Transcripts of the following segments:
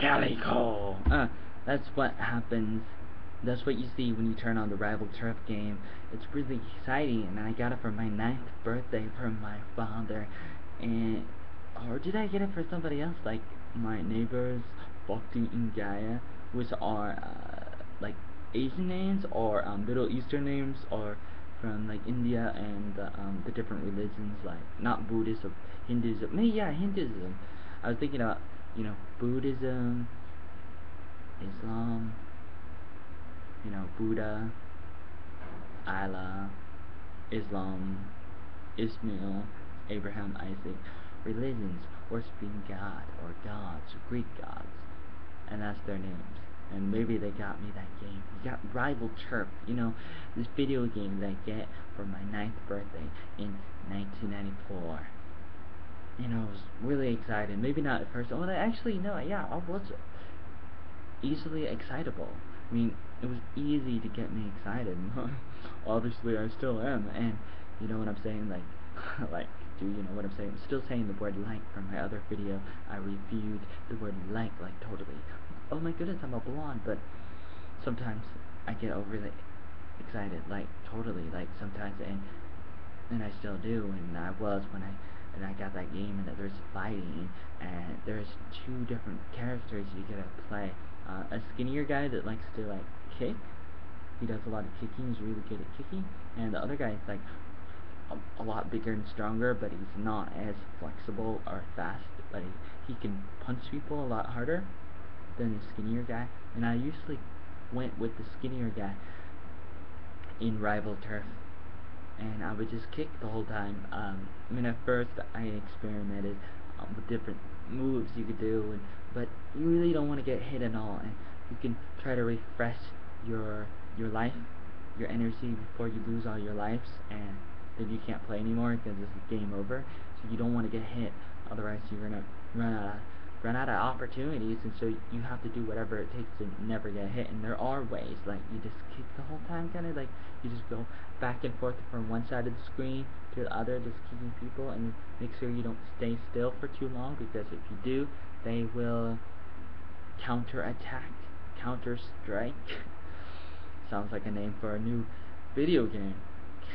Calico. That's what happens. That's what you see when you turn on the Rival Turf game. It's really exciting, and I got it for my 9th birthday from my father. And or did I get it for somebody else, like my neighbors, Bhakti and Gaia, which are like Asian names or Middle Eastern names, or from like India and the different religions, like not Buddhism, Hinduism. Maybe yeah, Hinduism. I was thinking about Buddhism, Islam, Buddha, Allah, Islam, Ismail, Abraham, Isaac, religions worshiping God or gods, Greek gods, and that's their names. And maybe they got me that game. You got Rival Turf, this video game that I get for my 9th birthday in 1994. I was really excited. Maybe not at first. Well, actually, no, yeah, I was easily excitable. I mean, it was easy to get me excited. Obviously, I still am, and you know what I'm saying? Like, do you know what I'm saying? I'm still saying the word like from my other video. I reviewed the word like totally. Oh my goodness, I'm a blonde, but sometimes I get overly excited, like totally, like sometimes, and I still do, and I was when I got that game, and there's fighting, and there's 2 different characters you get to play. A skinnier guy that likes to like kick. He does a lot of kicking. He's really good at kicking. And the other guy is like a lot bigger and stronger, but he's not as flexible or fast. But he can punch people a lot harder than the skinnier guy. And I usually went with the skinnier guy in Rival Turf, and I would just kick the whole time. I mean, at first I experimented with different moves you could do, but you really don't want to get hit at all, and you can try to refresh your life, your energy before you lose all your lives, and then you can't play anymore because it's game over. So you don't want to get hit, otherwise you're gonna run out of opportunities, and so you have to do whatever it takes to never get hit. And there are ways, like you just kick the whole time, kind of like you just go back and forth from one side of the screen to the other, just kicking people, and you make sure you don't stay still for too long, because if you do, they will counter-attack, counter-strike. Sounds like a name for a new video game,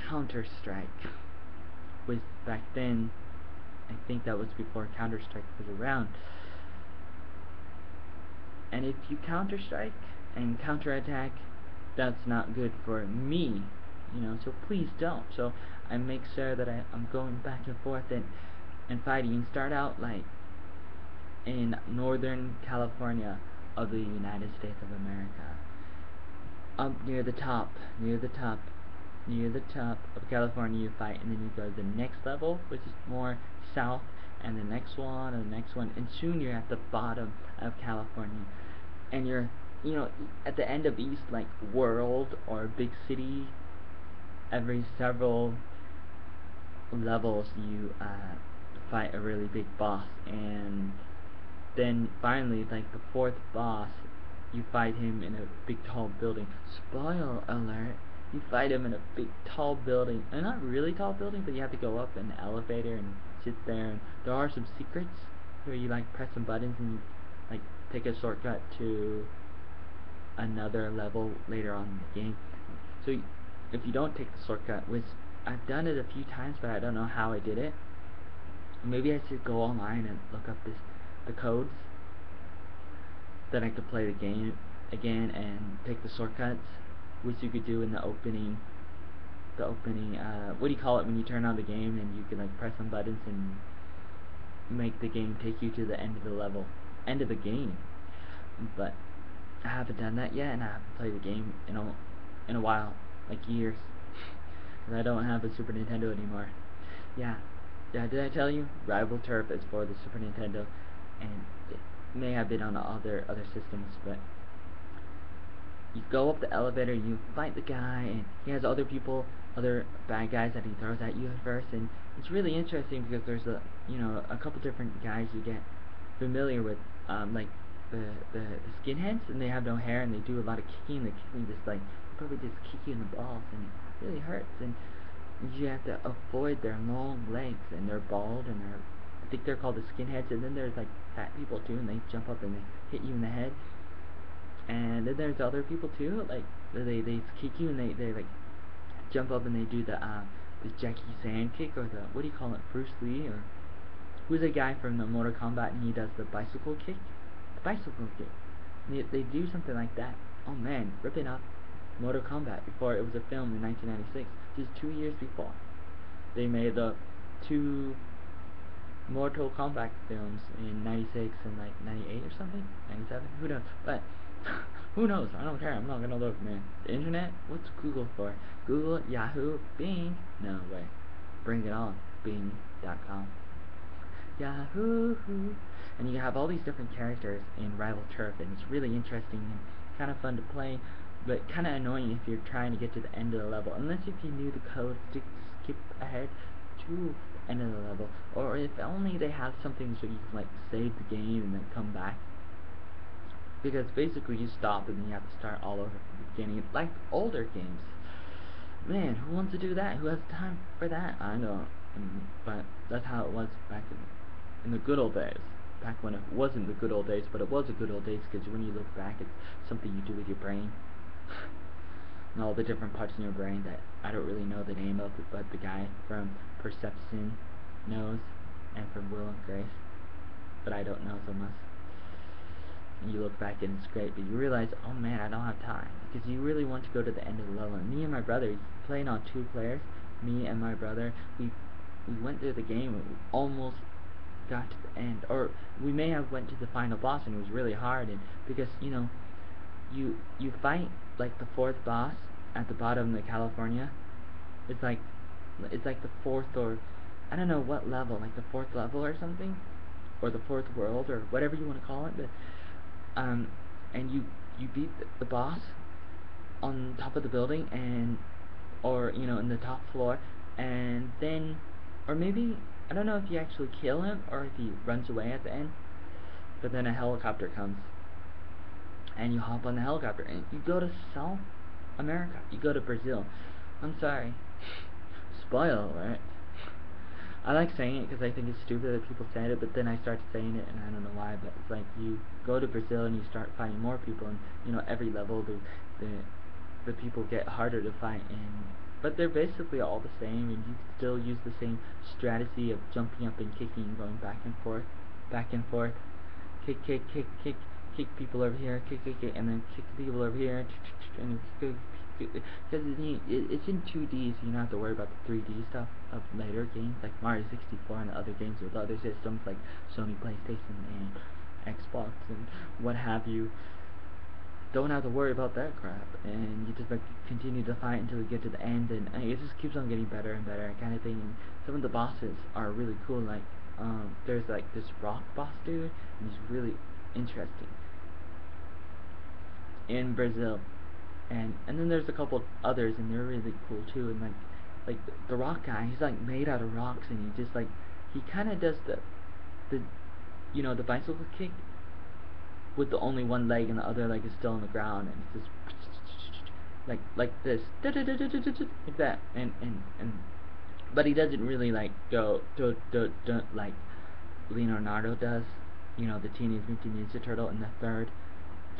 Counter-Strike. With back then, I think that was before Counter-Strike was around. And if you counter-strike and counter-attack, that's not good for me, so please don't. So I make sure that I'm going back and forth and fighting, and start out like in Northern California of the United States of America. Up near the top of California you fight, and then you go to the next level, which is more south, and the next one, and the next one, and soon you're at the bottom of California, and you're, at the end of each, like, world or big city. Every several levels you fight a really big boss, and then finally, like, the 4th boss, you fight him in a big tall building. Spoiler alert, you fight him in a big tall building, and not really tall building, but you have to go up in the elevator and sit there, and there are some secrets where you like press some buttons and you like take a shortcut to another level later on in the game. So if you don't take the shortcut, which I've done it a few times, but I don't know how I did it, maybe I should go online and look up the codes, then I could play the game again and take the shortcuts, which you could do in the opening, what do you call it when you turn on the game and you can like press some buttons and make the game take you to the end of the level, end of the game. But I haven't done that yet, and I haven't played the game in a while, like years, because I don't have a Super Nintendo anymore. Yeah, did I tell you? Rival Turf is for the Super Nintendo, and it may have been on other systems, but you go up the elevator, you fight the guy, and he has other bad guys that he throws at you at first, and it's really interesting because there's a couple different guys you get familiar with, like the skinheads, and they have no hair, and they do a lot of kicking. They just like probably just kick you in the balls, and it really hurts, and you have to avoid their long legs, and they're bald, and they're think they're called the skinheads, and then there's like fat people too, and they jump up and they hit you in the head. And then there's other people too, like they kick you and they like jump up and they do the Jackie Chan kick, or the, what do you call it, Bruce Lee, or who's a guy from the Mortal Kombat, and he does the bicycle kick, and they do something like that. Oh man, ripping up Mortal Kombat before it was a film in 1996, just 2 years before they made the two Mortal Kombat films in 96 and like 98 or something, 97, who knows, but who knows, I don't care, I'm not gonna look, man. The internet, what's Google for? Google, Yahoo, Bing, no way, bring it on, Bing.com, Yahoo, and you have all these different characters in Rival Turf, and it's really interesting and kind of fun to play, but kind of annoying if you're trying to get to the end of the level, unless if you knew the code to skip ahead to the end of the level, or if only they had something so you can like save the game and then come back, because basically you stop and then you have to start all over from the beginning, like older games. Man, who wants to do that? Who has time for that? I know, but that's how it was back in the good old days. Back when it wasn't the good old days, but it was the good old days, because when you look back, it's something you do with your brain. And all the different parts in your brain that I don't really know the name of, but the guy from Perception knows, and from Will and Grace, but I don't know so much. And you look back and it's great, but you realize, oh man, I don't have time, because you really want to go to the end of the level. And me and my brother, playing on 2 players, me and my brother, we went through the game and we almost got to the end, or we may have went to the final boss, and it was really hard, and because you know, you fight like the 4th boss at the bottom of the California. It's like the 4th, or I don't know what level, like the 4th level or something, or the 4th world, or whatever you want to call it, but and you beat the boss on top of the building, and or you know, in the top floor, and then, or maybe, I don't know if you actually kill him or if he runs away at the end, but then a helicopter comes and you hop on the helicopter and you go to South America, you go to Brazil. I'm sorry, spoil alert. I like saying it because I think it's stupid that people say it, but then I start saying it and I don't know why, but it's like you go to Brazil and you start fighting more people, and you know, every level the people get harder to fight, and but they're basically all the same, and you can still use the same strategy of jumping up and kicking and going back and forth, kick, kick people over here, kick, and then kick people over here, and it's because it's in 2D, so you don't have to worry about the 3D stuff of later games like Mario 64 and other games with other systems like Sony PlayStation and Xbox and what have you. Don't have to worry about that crap, and you just like continue to fight until you get to the end, and it just keeps on getting better and better kind of thing. And some of the bosses are really cool, like there's like this rock boss dude, and he's really interesting in Brazil, and then there's a couple others, and they're really cool too. And like the rock guy, he's like made out of rocks, and he just like, he kind of does the you know, the bicycle kick with the only one leg, and the other leg is still on the ground, and it's just like this, like that, and but he doesn't really like go like Leonardo does, you know, the Teenage Mutant Ninja Turtle in the 3rd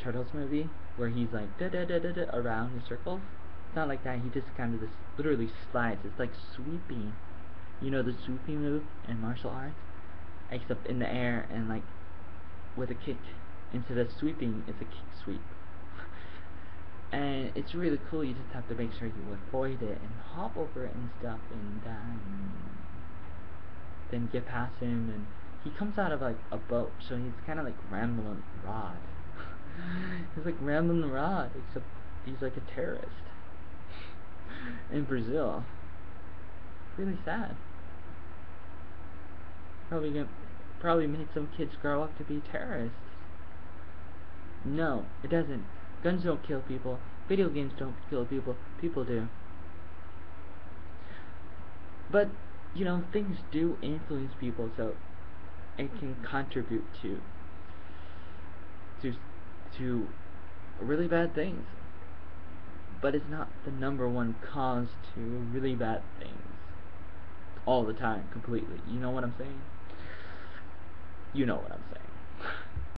Turtles movie, where he's like around in circles. It's not like that. He just kind of just literally slides. It's like sweeping, you know, the sweeping move in martial arts, except in the air, and like with a kick. Instead of sweeping, it's a kick sweep. And it's really cool. You just have to make sure you avoid it and hop over it and stuff, and then get past him. And he comes out of like a boat, so he's kind of like Ramblin' Rod. He's like Ramblin' Rod, except he's like a terrorist in Brazil. Really sad. Probably made some kids grow up to be terrorists. No, it doesn't. Guns don't kill people. Video games don't kill people. People do. But, you know, things do influence people, so it can contribute to really bad things. But it's not the #1 cause to really bad things all the time, completely. You know what I'm saying? You know what I'm saying.